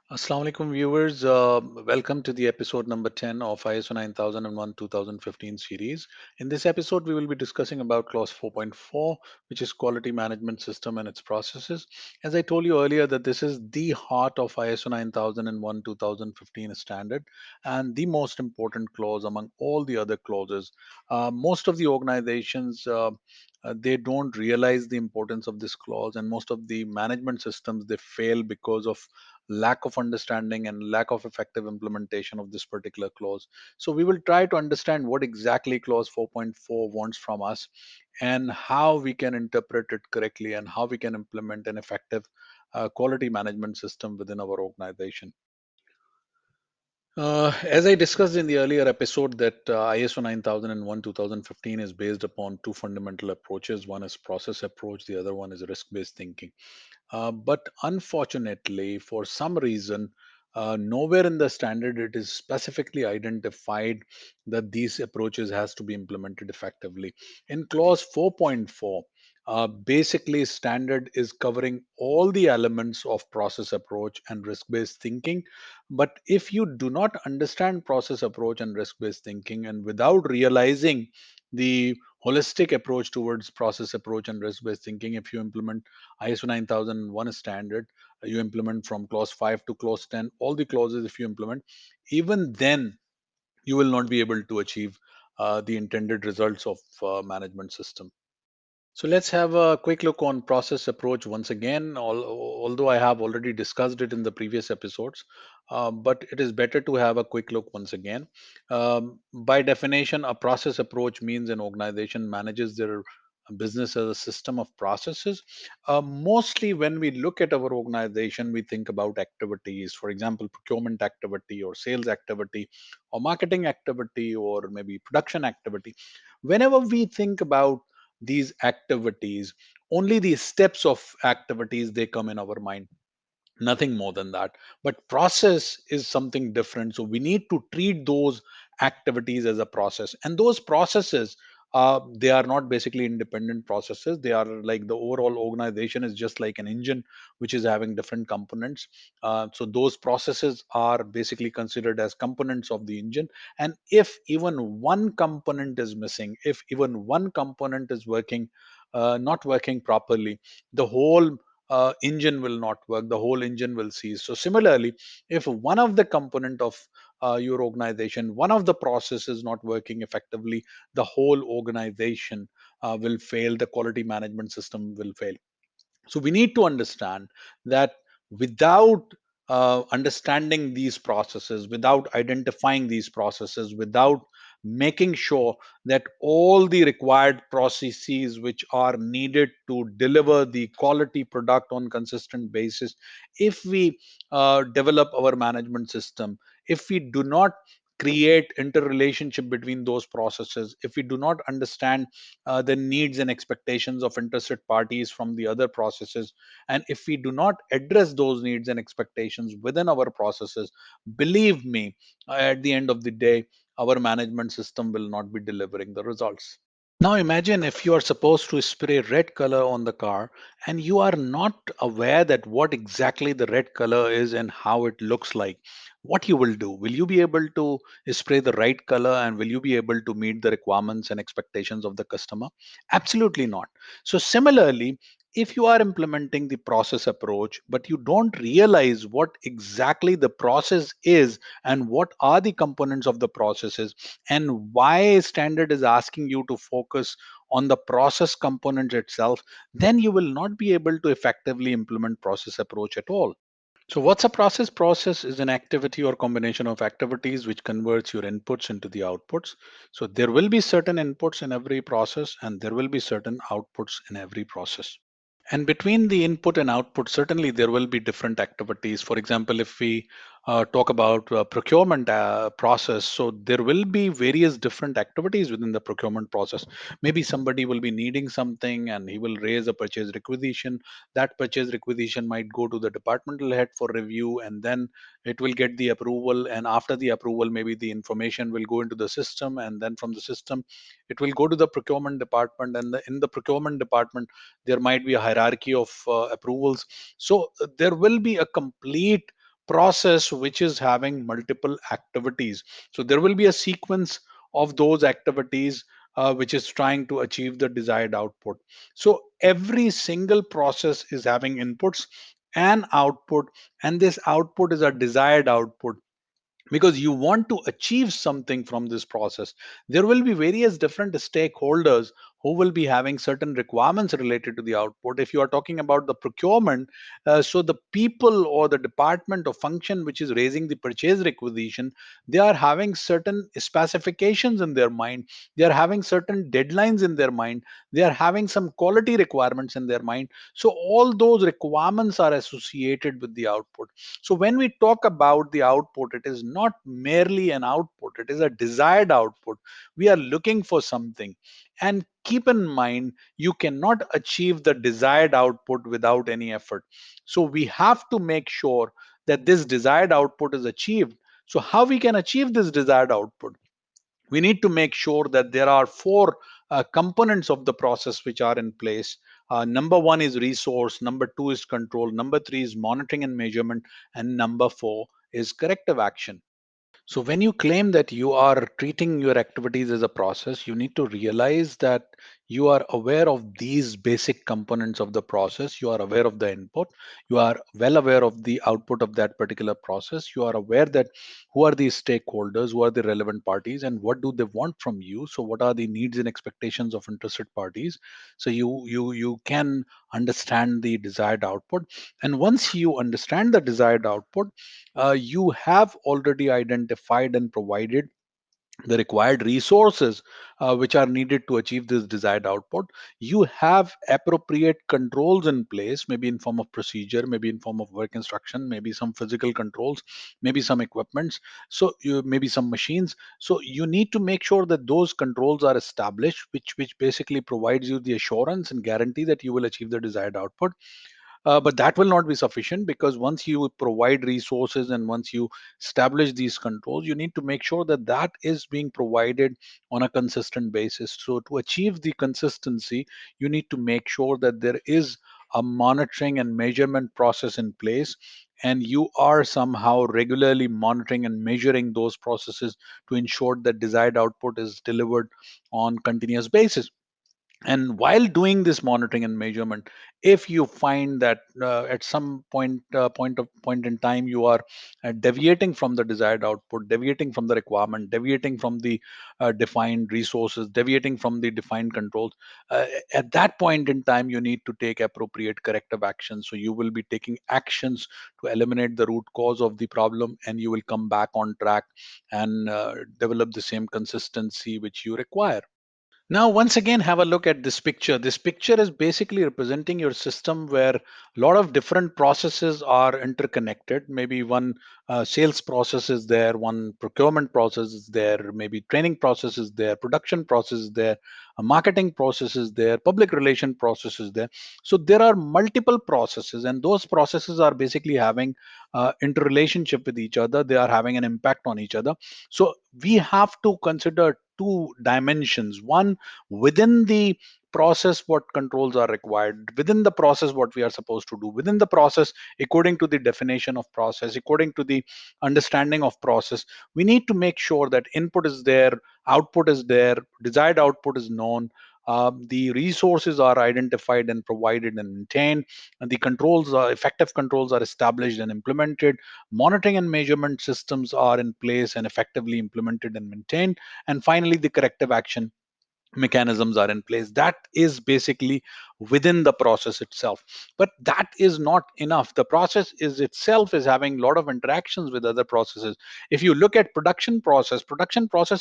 Assalamu alaikum viewers. Welcome to the episode number 10 of ISO 9001 2015 series. In this episode, we will be discussing about clause 4.4, which is quality management system and its processes. As I told you earlier, that this is the heart of ISO 9001 2015 standard and the most important clause among all the other clauses. Most of the organizations they don't realize the importance of this clause, and most of the management systems they fail because of lack of understanding and lack of effective implementation of this particular clause. So we will try to understand what exactly clause 4.4 wants from us and how we can interpret it correctly and how we can implement an effective quality management system within our organization. As I discussed in the earlier episode, that ISO 9001 2015 is based upon two fundamental approaches. One is process approach, the other one is risk based thinking. But unfortunately, for some reason, nowhere in the standard it is specifically identified that these approaches has to be implemented effectively. In clause 4.4, basically standard is covering all the elements of process approach and risk-based thinking. But if you do not understand process approach and risk-based thinking, and without realizing the holistic approach towards process approach and risk-based thinking, if you implement ISO 9001 standard, you implement from clause 5 to clause 10, all the clauses, if you implement, even then you will not be able to achieve the intended results of management system. So let's have a quick look on process approach once again. Although I have already discussed it in the previous episodes, but it is better to have a quick look once again. By definition, a process approach means an organization manages their business as a system of processes. Mostly, when we look at our organization, we think about activities, for example, procurement activity, or sales activity, or marketing activity, or maybe production activity. Whenever we think about these activities, only the steps of activities they come in our mind, nothing more than that. But process is something different, so we need to treat those activities as a process, and those processes, they are not basically independent processes. They are like the overall organization is just like an engine which is having different components. So those processes are basically considered as components of the engine, and if even one component is missing, if even one component is working not working properly, the whole engine will not work, the whole engine will cease. So similarly, if one of the component of your organization, one of the process is not working effectively, the whole organization will fail, the quality management system will fail. So we need to understand that without understanding these processes, without identifying these processes, without making sure that all the required processes which are needed to deliver the quality product on consistent basis, if we develop our management system, if we do not create interrelationship between those processes, if we do not understand the needs and expectations of interested parties from the other processes, and if we do not address those needs and expectations within our processes, believe me, at the end of the day, our management system will not be delivering the results. Now imagine if you are supposed to spray red color on the car and you are not aware that what exactly the red color is and how it looks like. What you will do? Will you be able to spray the right color and will you be able to meet the requirements and expectations of the customer? Absolutely not. So similarly, if you are implementing the process approach but you don't realize what exactly the process is and what are the components of the processes, and why standard is asking you to focus on the process component itself, then you will not be able to effectively implement process approach at all. So what's a process? Process is an activity or combination of activities which converts your inputs into the outputs. So there will be certain inputs in every process and there will be certain outputs in every process. And between the input and output, certainly there will be different activities. For example, if we talk about procurement process, so there will be various different activities within the procurement process. Maybe somebody will be needing something and he will raise a purchase requisition. That purchase requisition might go to the departmental head for review, and then it will get the approval. And after the approval, maybe the information will go into the system, and then from the system, it will go to the procurement department. And in the procurement department, there might be a hierarchy of approvals. So there will be a complete process which is having multiple activities. So there will be a sequence of those activities which is trying to achieve the desired output. So every single process is having inputs and output, and this output is a desired output because you want to achieve something from this process. There will be various different stakeholders who will be having certain requirements related to the output. If you are talking about the procurement, so the people or the department or function which is raising the purchase requisition, they are having certain specifications in their mind, they are having certain deadlines in their mind, they are having some quality requirements in their mind. So all those requirements are associated with the output. So when we talk about the output, it is not merely an output, it is a desired output. We are looking for something. And keep in mind, you cannot achieve the desired output without any effort. So we have to make sure that this desired output is achieved. So how we can achieve this desired output? We need to make sure that there are four components of the process which are in place. Number one is resource, number two is control, number three is monitoring and measurement, and number four is corrective action. So, when you claim that you are treating your activities as a process, you need to realize that you are aware of these basic components of the process. You are aware of the input. You are well aware of the output of that particular process. You are aware that who are the stakeholders, who are the relevant parties, and what do they want from you. So, what are the needs and expectations of interested parties? So, you can understand the desired output. And once you understand the desired output, you have already identified and provided the required resources which are needed to achieve this desired output. You have appropriate controls in place, maybe in form of procedure, maybe in form of work instruction, maybe some physical controls, maybe some equipments, so you maybe some machines. So you need to make sure that those controls are established, which basically provides you the assurance and guarantee that you will achieve the desired output. But that will not be sufficient, because once you provide resources and once you establish these controls, you need to make sure that that is being provided on a consistent basis. So to achieve the consistency, you need to make sure that there is a monitoring and measurement process in place, and you are somehow regularly monitoring and measuring those processes to ensure that desired output is delivered on continuous basis. And while doing this monitoring and measurement, if you find that at some point in time you are deviating from the desired output, deviating from the requirement, deviating from the defined resources, deviating from the defined controls, uh, at that point in time you need to take appropriate corrective action. So you will be taking actions to eliminate the root cause of the problem, and you will come back on track and develop the same consistency which you require. Now, once again, have a look at this picture. This picture is basically representing your system where a lot of different processes are interconnected. Maybe one sales process is there, one procurement process is there, maybe training process is there, production process is there, a marketing process is there, public relation process is there. So there are multiple processes, and those processes are basically having interrelationship with each other. They are having an impact on each other. So we have to consider two dimensions. One, within the process what controls are required, within the process what we are supposed to do, within the process according to the definition of process, according to the understanding of process, we need to make sure that input is there, output is there, desired output is known, the resources are identified and provided and maintained, and the controls are effective controls are established and implemented, monitoring and measurement systems are in place and effectively implemented and maintained, and finally the corrective action mechanisms are in place. That is basically within the process itself. But that is not enough. The process is itself is having a lot of interactions with other processes. If you look at production process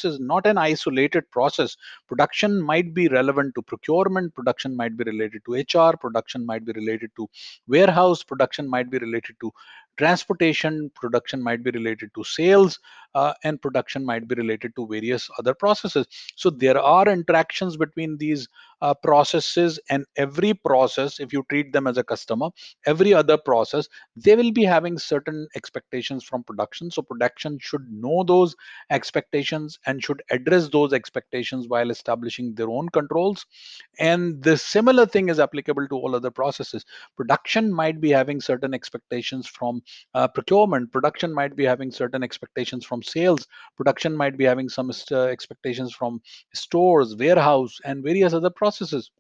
is not an isolated process. Production might be relevant to procurement, production might be related to HR, production might be related to warehouse, production might be related to transportation, production might be related to sales, and production might be related to various other processes. So there are interactions between these processes, and every process, if you treat them as a customer, every other process, they will be having certain expectations from production. So production should know those expectations and should address those expectations while establishing their own controls. And the similar thing is applicable to all other processes. Production might be having certain expectations from procurement, production might be having certain expectations from sales, production might be having some expectations from stores, warehouse, and various other processes.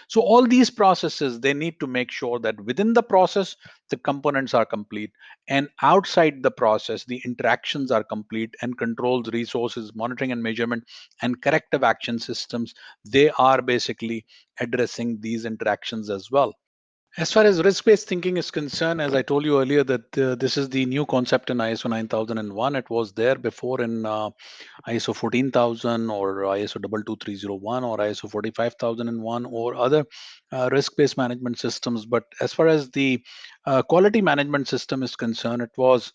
So all these processes, they need to make sure that within the process the components are complete, and outside the process the interactions are complete, and controls, resources, monitoring and measurement, and corrective action systems, they are basically addressing these interactions as well. As far as risk-based thinking is concerned, as I told you earlier, that this is the new concept in ISO 9001. It was there before in ISO 14000 or ISO 22301 or ISO 45001 or other risk-based management systems. But as far as the quality management system is concerned, it was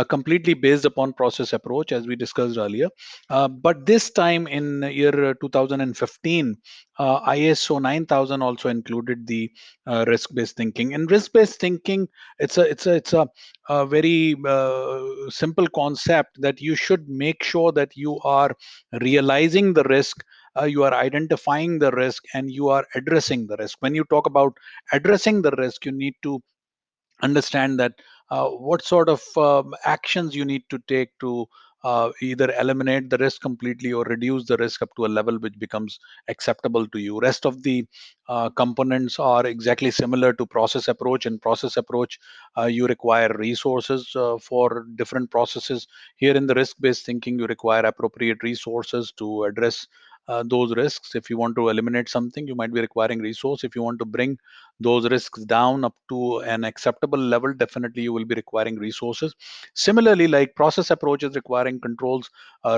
completely based upon process approach, as we discussed earlier. But this time in year 2015, ISO 9000 also included the risk-based thinking. And risk-based thinking, it's a very simple concept that you should make sure that you are realizing the risk, you are identifying the risk, and you are addressing the risk. When you talk about addressing the risk, you need to understand that what sort of actions you need to take to either eliminate the risk completely or reduce the risk up to a level which becomes acceptable to you. Rest of the components are exactly similar to process approach. In process approach, you require resources for different processes. Here in the risk based thinking, you require appropriate resources to address those risks. If you want to eliminate something, you might be requiring resource. If you want to bring those risks down up to an acceptable level, definitely you will be requiring resources. Similarly, like process approach is requiring controls,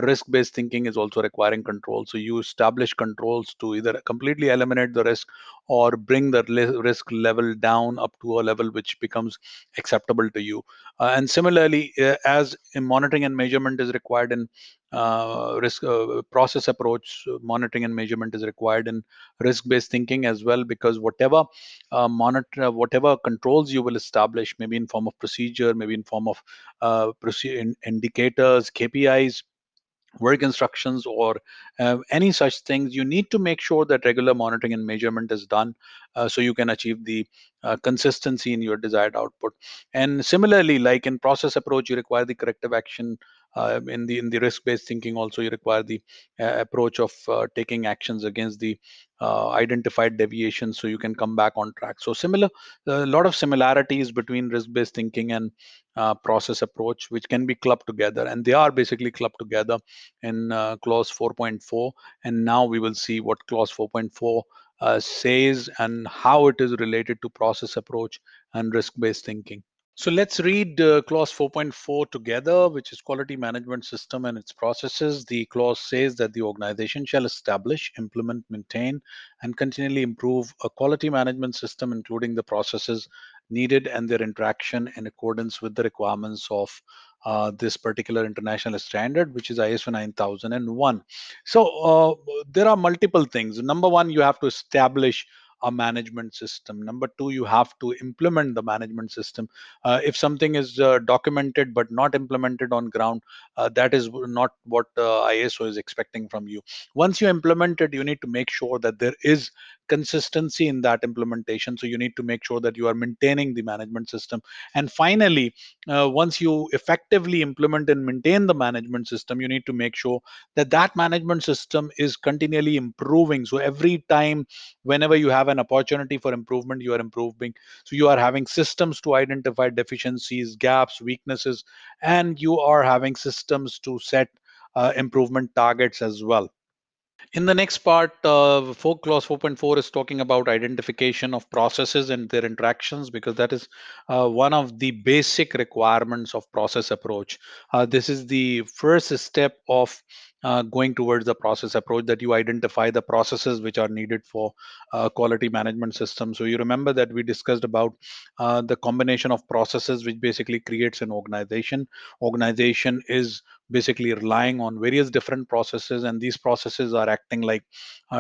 risk based thinking is also requiring controls. So you establish controls to either completely eliminate the risk or bring the risk level down up to a level which becomes acceptable to you. And similarly, as in monitoring and measurement is required in risk process approach, monitoring and measurement is required in risk based thinking as well, because whatever monitor, whatever controls you will establish, maybe in form of procedure, maybe in form of indicators, KPIs, work instructions, or any such things, you need to make sure that regular monitoring and measurement is done, so you can achieve the consistency in your desired output. And similarly, like in process approach, you require the corrective action. In the risk based thinking also, you require the approach of taking actions against the identified deviations, so you can come back on track. So similar, a lot of similarities between risk based thinking and process approach, which can be clubbed together, and they are basically clubbed together in clause 4.4. And now we will see what clause 4.4 says and how it is related to process approach and risk based thinking. So let's read clause 4.4 together, which is quality management system and its processes. The clause says that the organization shall establish, implement, maintain, and continually improve a quality management system, including the processes needed and their interaction in accordance with the requirements of this particular international standard, which is ISO 9001. So there are multiple things. Number one, you have to establish a management system. Number two, you have to implement the management system. If something is documented but not implemented on ground, that is not what ISO is expecting from you. Once you implement it, you need to make sure that there is consistency in that implementation. So you need to make sure that you are maintaining the management system. And finally, once you effectively implement and maintain the management system, you need to make sure that that management system is continually improving. So every time, whenever you have an opportunity for improvement, you are improving. So you are having systems to identify deficiencies, gaps, weaknesses, and you are having systems to set improvement targets as well. In the next part, clause 4.4 is talking about identification of processes and their interactions, because that is one of the basic requirements of process approach. This is the first step of going towards the process approach, that you identify the processes which are needed for quality management system. So you remember that we discussed about the combination of processes which basically creates an organization. Organization is basically relying on various different processes, and these processes are acting like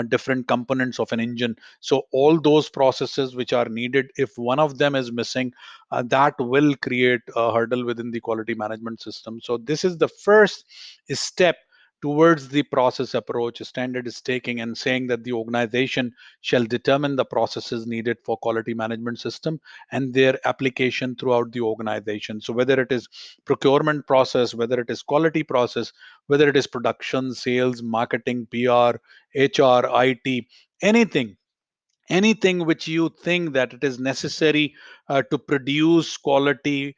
different components of an engine. So all those processes which are needed, if one of them is missing, that will create a hurdle within the quality management system. So this is the first step towards the process approach standard is taking, and saying that the organization shall determine the processes needed for quality management system and their application throughout the organization. So whether it is procurement process, whether it is quality process, whether it is production, sales, marketing, PR, HR, IT, anything, anything which you think that it is necessary to produce quality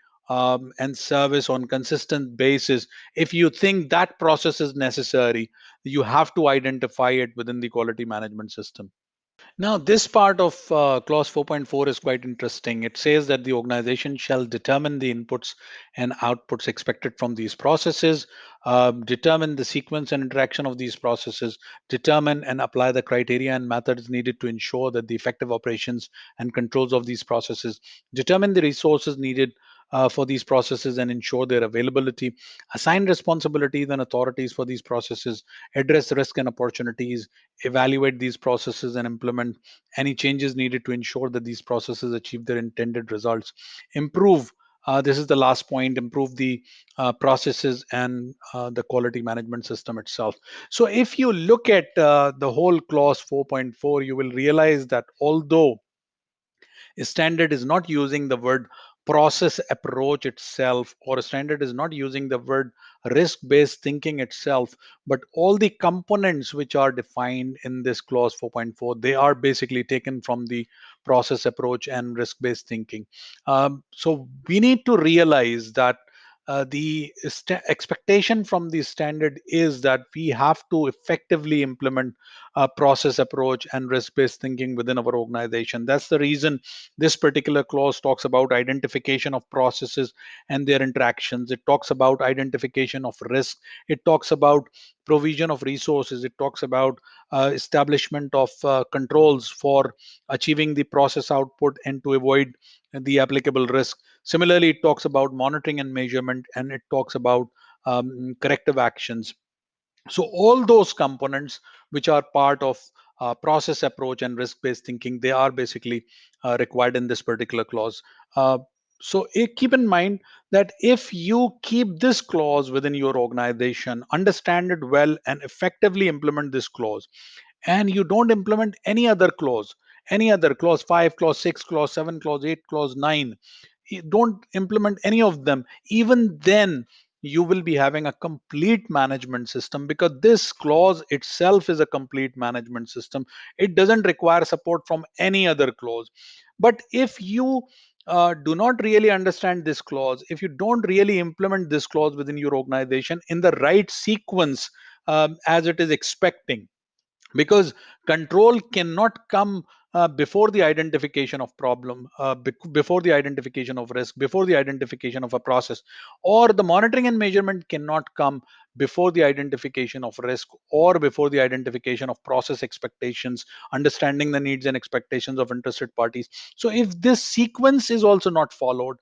and service on consistent basis, if you think that process is necessary, you have to identify it within the quality management system. Now, this part of clause 4.4 is quite interesting. It says that the organization shall determine the inputs and outputs expected from these processes, determine the sequence and interaction of these processes, determine and apply the criteria and methods needed to ensure that the effective operations and controls of these processes, determine the resources needed for these processes and ensure their availability, assign responsibilities and authorities for these processes, address risk and opportunities, evaluate these processes and implement any changes needed to ensure that these processes achieve their intended results, improve, this is the last point, improve the processes and the quality management system itself. So if you look at the whole clause 4.4, you will realize that although standard is not using the word process approach itself, or a standard is not using the word risk based thinking itself, but all the components which are defined in this clause 4.4, they are basically taken from the process approach and risk based thinking. So we need to realize that expectation from the standard is that we have to effectively implement process approach and risk based thinking within our organization. That's the reason this particular clause talks about identification of processes and their interactions. It talks about identification of risk. It talks about provision of resources. It talks about establishment of controls for achieving the process output and to avoid the applicable risk. Similarly, it talks about monitoring and measurement, and it talks about corrective actions. So all those components which are part of process approach and risk based thinking, they are basically required in this particular clause. Keep in mind that if you keep this clause within your organization, understand it well and effectively implement this clause, and you don't implement any other clause 5, clause 6, clause 7, clause 8, clause 9, don't implement any of them, even then you will be having a complete management system, because this clause itself is a complete management system. It doesn't require support from any other clause. But if you do not really understand this clause, if you don't really implement this clause within your organization in the right sequence, as it is expecting, because control cannot come before the identification of problem, before the identification of risk, before the identification of a process, or the monitoring and measurement cannot come before the identification of risk or before the identification of process expectations, understanding the needs and expectations of interested parties. So if this sequence is also not followed,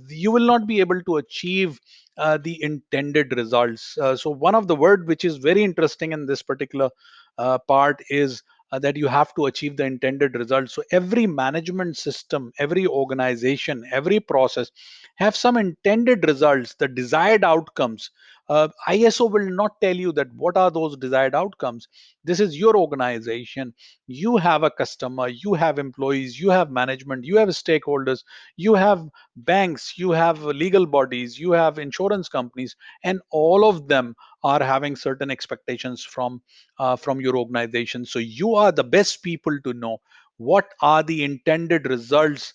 you will not be able to achieve the intended results. So one of the word which is very interesting in this particular part is that you have to achieve the intended result. So every management system, every organization, every process have some intended results, the desired outcomes. ISO will not tell you that what are those desired outcomes. This is your organization. You have a customer, you have employees, you have management, you have stakeholders, you have banks, you have legal bodies, you have insurance companies, and all of them are having certain expectations from your organization. So you are the best people to know what are the intended results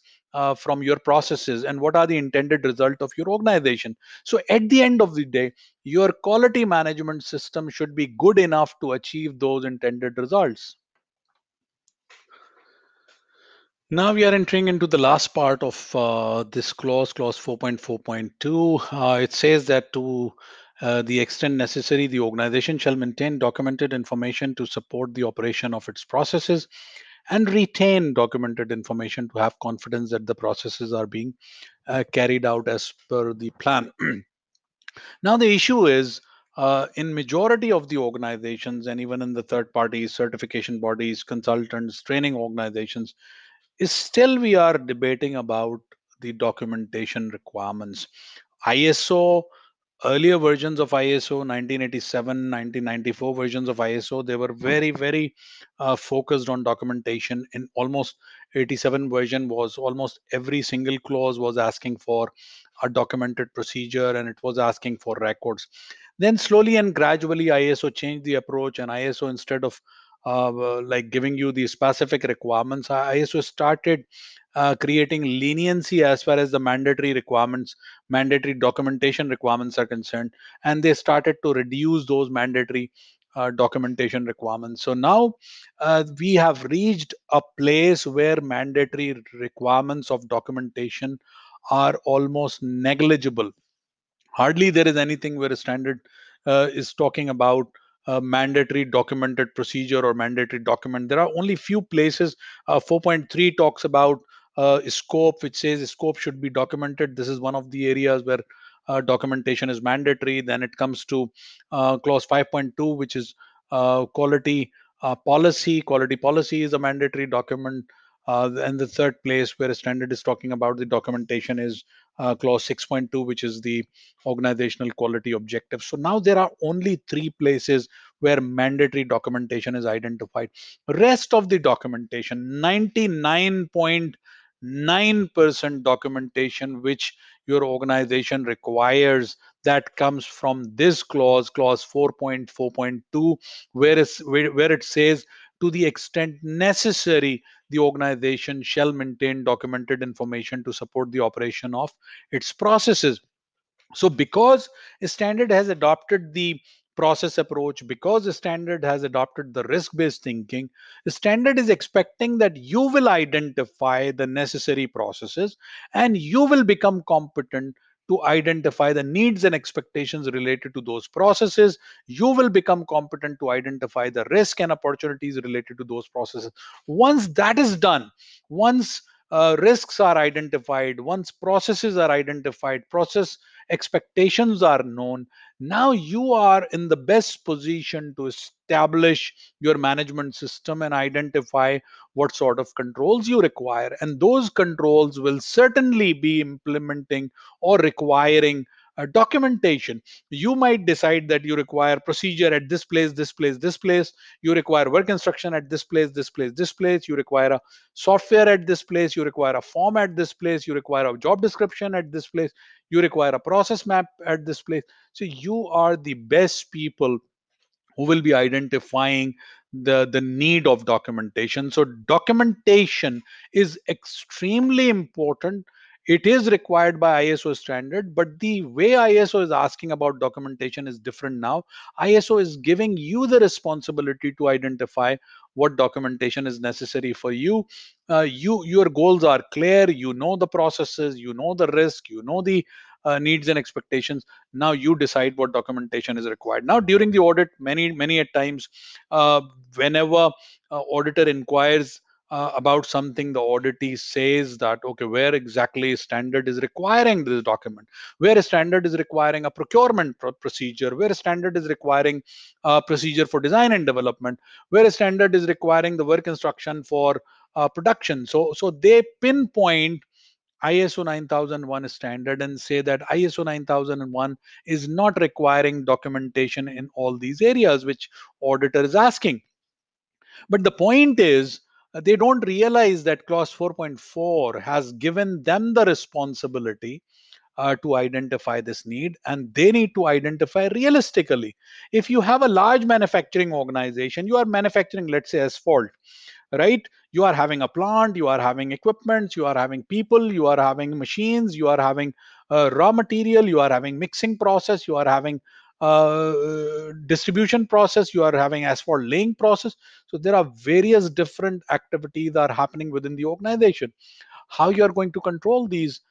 from your processes and what are the intended result of your organization. So at the end of the day, your quality management system should be good enough to achieve those intended results. Now we are entering into the last part of this clause, clause 4.4.2. It says that to the extent necessary, the organization shall maintain documented information to support the operation of its processes and retain documented information to have confidence that the processes are being carried out as per the plan. Now the issue is, in majority of the organizations and even in the third parties, certification bodies, consultants, training organizations, is still we are debating about the documentation requirements. ISO, earlier versions of ISO 1987, 1994 versions of ISO, they were very, very focused on documentation. In almost 87 version was almost every single clause was asking for a documented procedure and it was asking for records. Then slowly and gradually ISO changed the approach, and ISO, instead of like giving you the specific requirements, ISO started creating leniency as far as the mandatory requirements, mandatory documentation requirements are concerned, and they started to reduce those mandatory documentation requirements. So now we have reached a place where mandatory requirements of documentation are almost negligible. Hardly there is anything where a standard is talking about mandatory documented procedure or mandatory document. There are only few places. 4.3 talks about scope, which says scope should be documented. This is one of the areas where documentation is mandatory. Then it comes to clause 5.2, which is quality policy. Quality policy is a mandatory document. And the third place where a standard is talking about the documentation is clause 6.2, which is the organizational quality objectives. So now there are only three places where mandatory documentation is identified. Rest of the documentation, 99.9% documentation which your organization requires, that comes from this clause, clause 4.4.2, where it says, to the extent necessary, the organization shall maintain documented information to support the operation of its processes. So because standard has adopted the process approach, because the standard has adopted the risk based thinking, the standard is expecting that you will identify the necessary processes and you will become competent to identify the needs and expectations related to those processes. You will become competent to identify the risk and opportunities related to those processes. Once that is done, once risks are identified, once processes are identified, process expectations are known, now you are in the best position to establish your management system and identify what sort of controls you require. And those controls will certainly be implementing or requiring documentation. You might decide that you require procedure at this place, this place, this place. You require work instruction at this place, this place, this place. You require a software at this place. You require a form at this place. You require a job description at this place. You require a process map at this place. So you are the best people who will be identifying the need of documentation. So documentation is extremely important. It is required by ISO standard, but the way ISO is asking about documentation is different now. ISO is giving you the responsibility to identify what documentation is necessary for you. Your goals are clear. You know the processes. You know the risk. You know the needs and expectations. Now you decide what documentation is required. Now during the audit, many at times, whenever auditor inquires about something, the auditee says that, okay, where exactly standard is requiring this document, where a standard is requiring a procurement procedure, where a standard is requiring a procedure for design and development, where a standard is requiring the work instruction for production. So they pinpoint ISO 9001 standard and say that ISO 9001 is not requiring documentation in all these areas which auditor is asking. But the point is, they don't realize that clause 4.4 has given them the responsibility to identify this need, and they need to identify realistically. If you have a large manufacturing organization, you are manufacturing, let's say, asphalt, right? You are having a plant, you are having equipment, you are having people, you are having machines, you are having raw material, you are having mixing process, you are having distribution process, you are having asphalt laying process. So there are various different activities that are happening within the organization. How you are going to control these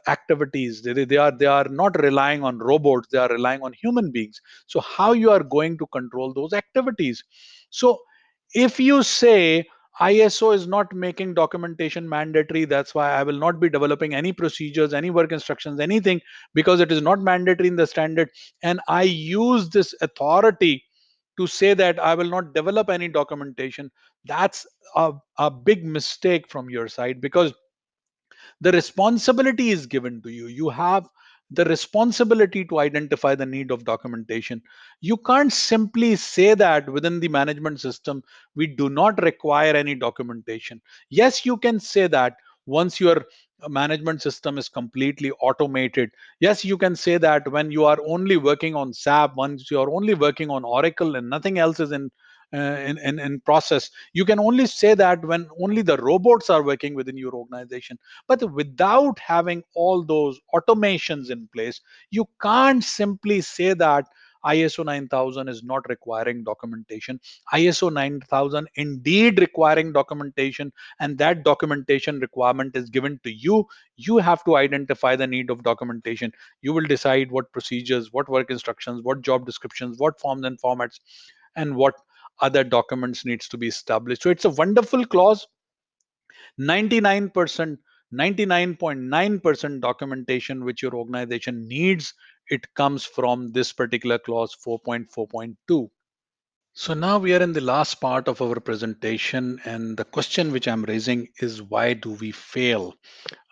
activities? They are not relying on robots, they are relying on human beings. So how you are going to control those activities? So if you say, ISO is not making documentation mandatory. That's why I will not be developing any procedures, any work instructions, anything, because it is not mandatory in the standard. And I use this authority to say that I will not develop any documentation. That's a big mistake from your side, because the responsibility is given to you. You have the responsibility to identify the need of documentation. You can't simply say that within the management system we do not require any documentation. Yes, you can say that once your management system is completely automated. Yes, you can say that when you are only working on SAP, once you are only working on Oracle and nothing else is in process. You can only say that when only the robots are working within your organization. But without having all those automations in place, you can't simply say that ISO 9000 is not requiring documentation. ISO 9000 indeed requiring documentation, and that documentation requirement is given to you. You have to identify the need of documentation. You will decide what procedures, what work instructions, what job descriptions, what forms and formats, and what other documents needs to be established. So it's a wonderful clause. 99%, 99.9% documentation which your organization needs, it comes from this particular clause 4.4.2. So now we are in the last part of our presentation, and the question which I'm raising is, why do we fail?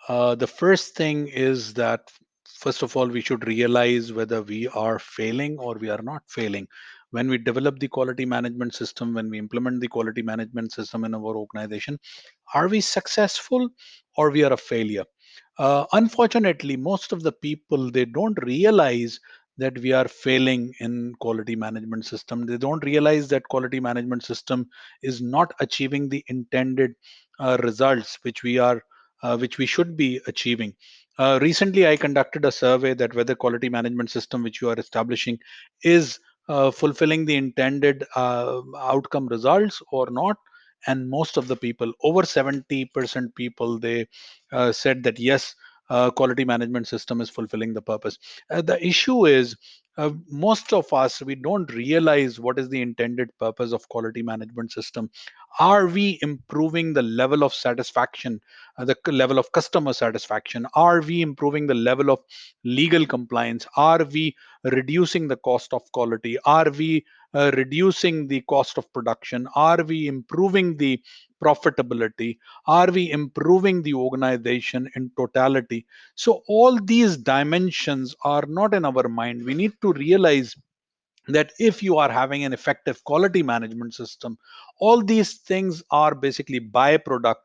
The first thing is that, first of all, we should realize whether we are failing or we are not failing. When we develop the quality management system, when we implement the quality management system in our organization, are we successful or we are a failure? Unfortunately, most of the people, they don't realize that we are failing in quality management system. They don't realize that quality management system is not achieving the intended results which we should be achieving. Recently, I conducted a survey that whether quality management system which you are establishing is fulfilling the intended outcome results or not. And most of the people, over 70% people, they said that yes, quality management system is fulfilling the purpose. The issue is, most of us, we don't realize what is the intended purpose of quality management system. Are we improving the level of satisfaction, level of customer satisfaction? Are we improving the level of legal compliance? Are we reducing the cost of quality? Are we reducing the cost of production? Are we improving the profitability? Are we improving the organization in totality? So all these dimensions are not in our mind. We need to realize that if you are having an effective quality management system, all these things are basically byproduct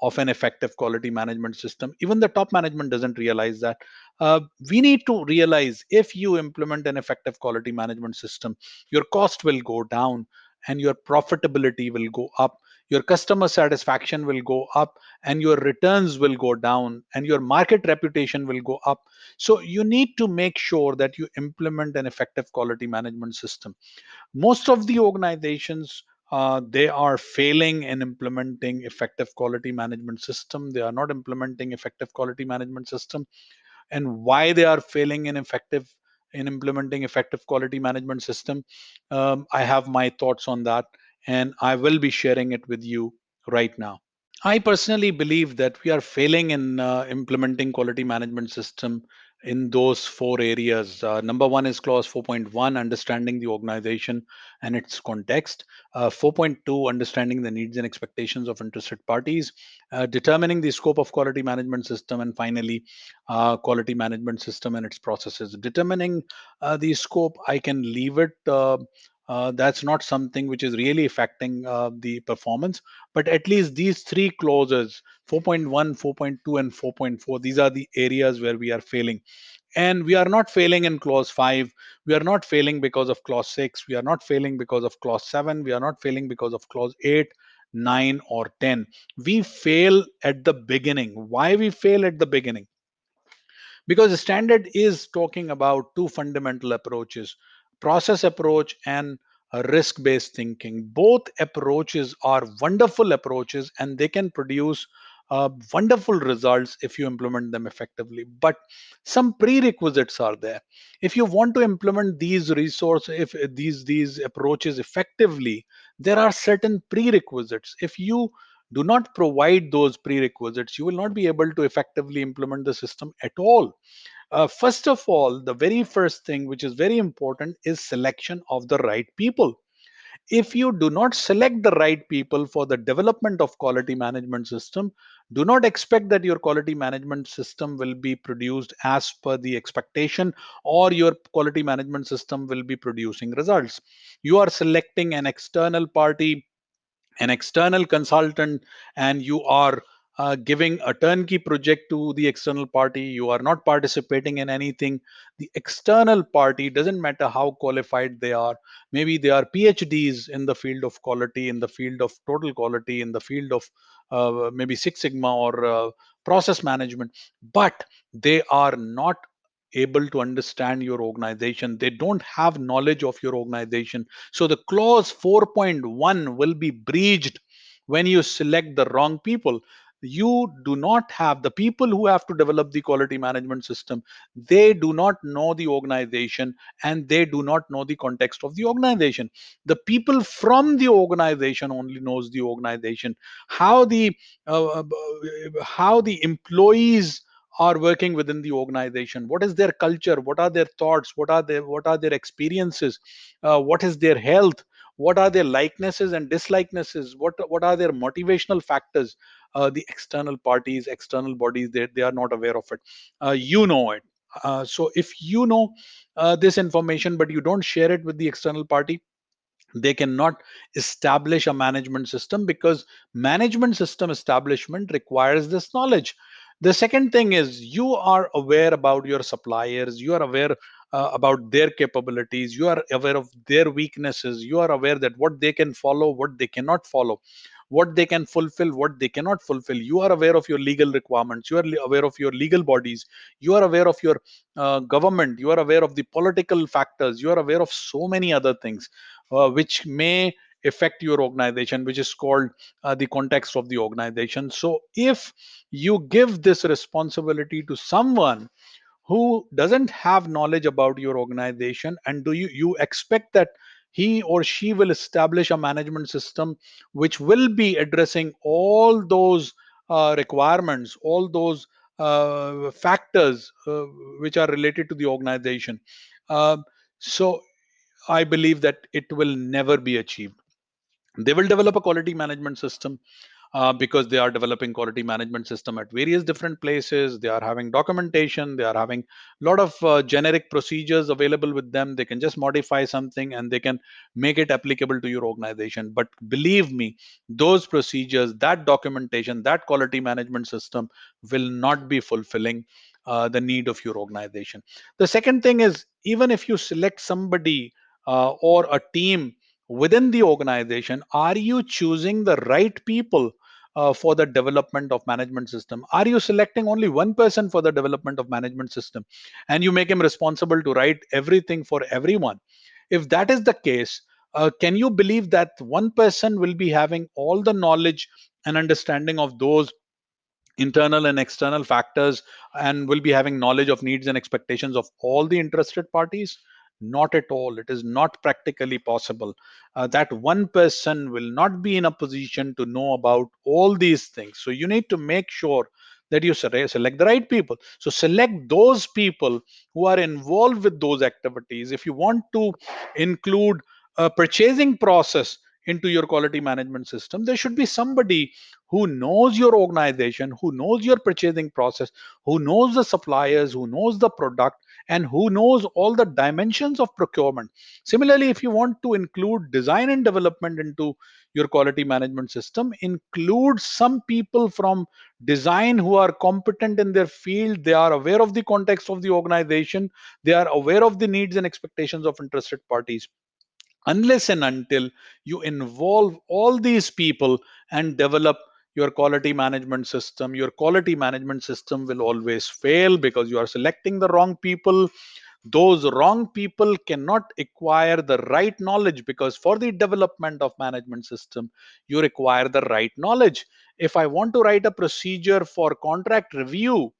of an effective quality management system. Even the top management doesn't realize that. We need to realize, if you implement an effective quality management system, your cost will go down and your profitability will go up, your customer satisfaction will go up, and your returns will go down, and your market reputation will go up. So you need to make sure that you implement an effective quality management system. Most of the organizations, they are failing in implementing effective quality management system. They are not implementing effective quality management system. And why they are failing in implementing effective quality management system, I have my thoughts on that, and I will be sharing it with you right now. I personally believe that we are failing in implementing quality management system in those four areas. Number one is clause 4.1, understanding the organization and its context. 4.2, understanding the needs and expectations of interested parties. Determining the scope of quality management system. And finally, quality management system and its processes. Determining the scope, I can leave it. That's not something which is really affecting the performance, but at least these three clauses, 4.1, 4.2, and 4.4, these are the areas where we are failing. And we are not failing in clause 5. We are not failing because of clause 6. We are not failing because of clause 7. We are not failing because of clause 8, 9, or 10. We fail at the beginning. Why we fail at the beginning? Because the standard is talking about two fundamental approaches: process approach and a risk based thinking. Both approaches are wonderful approaches, and they can produce wonderful results if you implement them effectively. But some prerequisites are there. If you want to implement these resources, if these approaches effectively, there are certain prerequisites. If you do not provide those prerequisites, you will not be able to effectively implement the system at all. First of all, the very first thing which is very important is selection of the right people. If you do not select the right people for the development of quality management system, do not expect that your quality management system will be produced as per the expectation, or your quality management system will be producing results. You are selecting an external party, an external consultant, and you are giving a turnkey project to the external party. You are not participating in anything. The external party, doesn't matter how qualified they are, maybe they are PhDs in the field of quality, in the field of total quality, in the field of maybe Six Sigma or process management, but they are not able to understand your organization. They don't have knowledge of your organization. So the clause 4.1 will be breached when you select the wrong people. You do not have the people who have to develop the quality management system. They do not know the organization, and they do not know the context of the organization. The people from the organization only knows the organization, how the how the employees are working within the organization, what is their culture, what are their thoughts, what are their experiences, what is their health, what are their likenesses and dislikenesses, what are their motivational factors. The external parties, external bodies, they are not aware of it. You know it. So if you know this information but you don't share it with the external party, they cannot establish a management system, because management system establishment requires this knowledge. The second thing is, you are aware about your suppliers, you are aware about their capabilities, you are aware of their weaknesses, you are aware that what they can follow, what they cannot follow, what they can fulfill, what they cannot fulfill. You are aware of your legal requirements, you are aware of your legal bodies, you are aware of your government, you are aware of the political factors, you are aware of so many other things which may affect your organization, which is called the context of the organization. So if you give this responsibility to someone who doesn't have knowledge about your organization, and do you expect that he or she will establish a management system which will be addressing all those requirements, all those factors which are related to the organization. So I believe that it will never be achieved. They will develop a quality management system because they are developing quality management system at various different places. They are having documentation, they are having a lot of generic procedures available with them. They can just modify something and they can make it applicable to your organization. But believe me, those procedures, that documentation, that quality management system will not be fulfilling the need of your organization. The second thing is, even if you select somebody or a team within the organization, are you choosing the right people for the development of management system? Are you selecting only one person for the development of management system and you make him responsible to write everything for everyone? If that is the case, can you believe that one person will be having all the knowledge and understanding of those internal and external factors, and will be having knowledge of needs and expectations of all the interested parties? Not at all. It is not practically possible. That one person will not be in a position to know about all these things. So you need to make sure that you select the right people. So select those people who are involved with those activities. If you want to include a purchasing process into your quality management system, there should be somebody who knows your organization, who knows your purchasing process, who knows the suppliers, who knows the product, and who knows all the dimensions of procurement. Similarly, if you want to include design and development into your quality management system, include some people from design who are competent in their field. They are aware of the context of the organization, they are aware of the needs and expectations of interested parties. Unless and until you involve all these people and develop your quality management system, your quality management system will always fail, because you are selecting the wrong people. Those wrong people cannot acquire the right knowledge, because for the development of management system you require the right knowledge. If I want to write a procedure for contract review,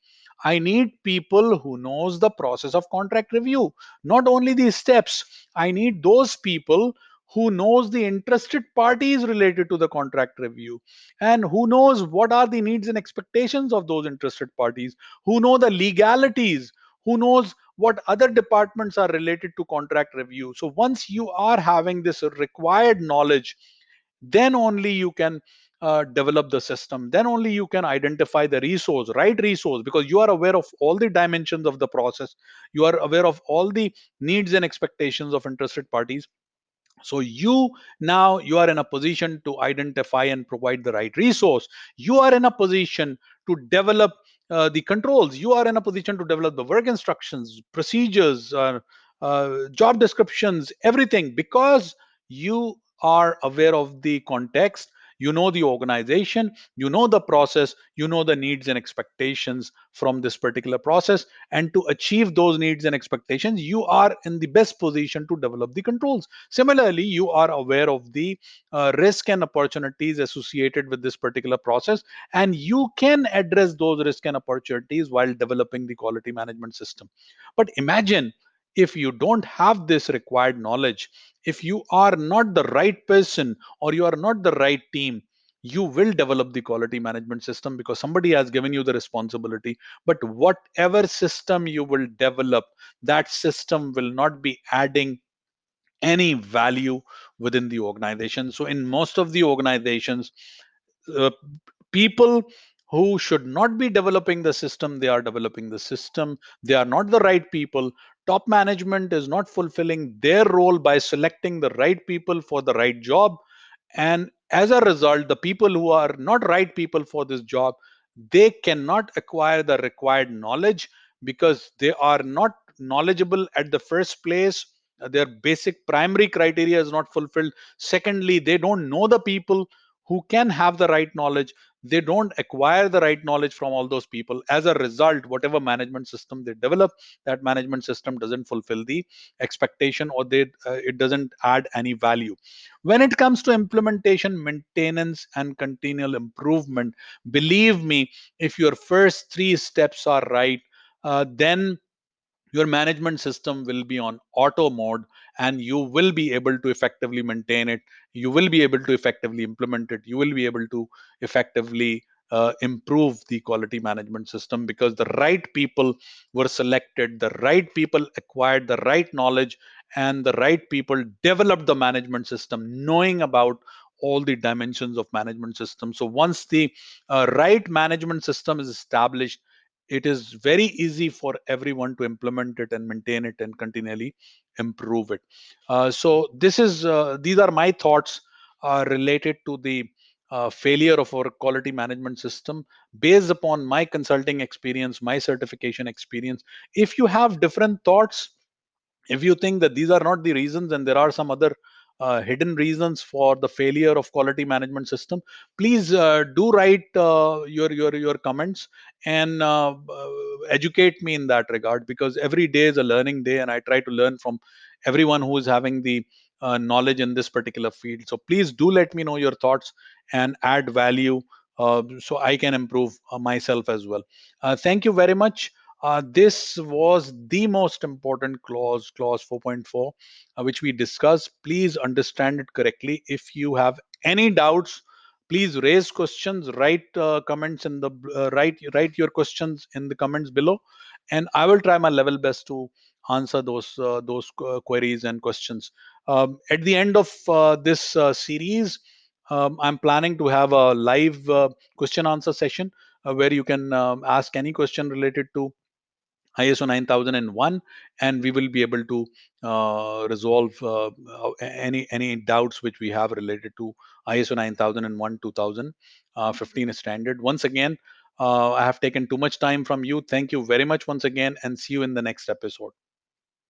I need people who knows the process of contract review, not only the steps. I need those people who knows the interested parties related to the contract review, and who knows what are the needs and expectations of those interested parties, who know the legalities, who knows what other departments are related to contract review. So once you are having this required knowledge, then only you can develop the system, then only you can identify the resource, right resource, because you are aware of all the dimensions of the process, you are aware of all the needs and expectations of interested parties. So you are in a position to identify and provide the right resource. You are in a position to develop the controls. You are in a position to develop the work instructions, procedures, job descriptions, everything, because you are aware of the context, you know the organization, you know the process, you know the needs and expectations from this particular process. And to achieve those needs and expectations, you are in the best position to develop the controls. Similarly, you are aware of the risk and opportunities associated with this particular process, and you can address those risk and opportunities while developing the quality management system. But imagine if you don't have this required knowledge, if you are not the right person or you are not the right team, you will develop the quality management system because somebody has given you the responsibility. But whatever system you will develop, that system will not be adding any value within the organization. So in most of the organizations, uh, people who should not be developing the system, they are developing the system. They are not the right people. Top management is not fulfilling their role by selecting the right people for the right job, and as a result, the people who are not right people for this job, they cannot acquire the required knowledge because they are not knowledgeable at the first place. Their basic primary criteria is not fulfilled. Secondly, they don't know the people who can have the right knowledge. They don't acquire the right knowledge from all those people. As a result, whatever management system they develop, that management system doesn't fulfill the expectation, or it doesn't add any value. When it comes to implementation, maintenance, and continual improvement, believe me, if your first three steps are right, then your management system will be on auto mode, and you will be able to effectively maintain it. You will be able to effectively implement it. You will be able to effectively improve the quality management system because the right people were selected, the right people acquired the right knowledge, and the right people developed the management system knowing about all the dimensions of management system. So once the right management system is established, it is very easy for everyone to implement it and maintain it and continually improve it. So these are my thoughts related to the failure of our quality management system based upon my consulting experience, my certification experience. If you have different thoughts, if you think that these are not the reasons and there are some other hidden reasons for the failure of quality management system, please do write your comments and educate me in that regard, because every day is a learning day and I try to learn from everyone who is having the knowledge in this particular field. So please do let me know your thoughts and add value, so I can improve myself as well. Thank you very much. This was the most important clause, clause 4.4, which we discussed. Please understand it correctly. If you have any doubts, please raise questions, write comments in the write your questions in the comments below, and I will try my level best to answer those queries and questions. At the end of this series, I'm planning to have a live question answer session where you can ask any question related to ISO 9001, and we will be able to resolve any doubts which we have related to ISO 9001 2015 standard. Once again, I have taken too much time from you. Thank you very much once again, and see you in the next episode.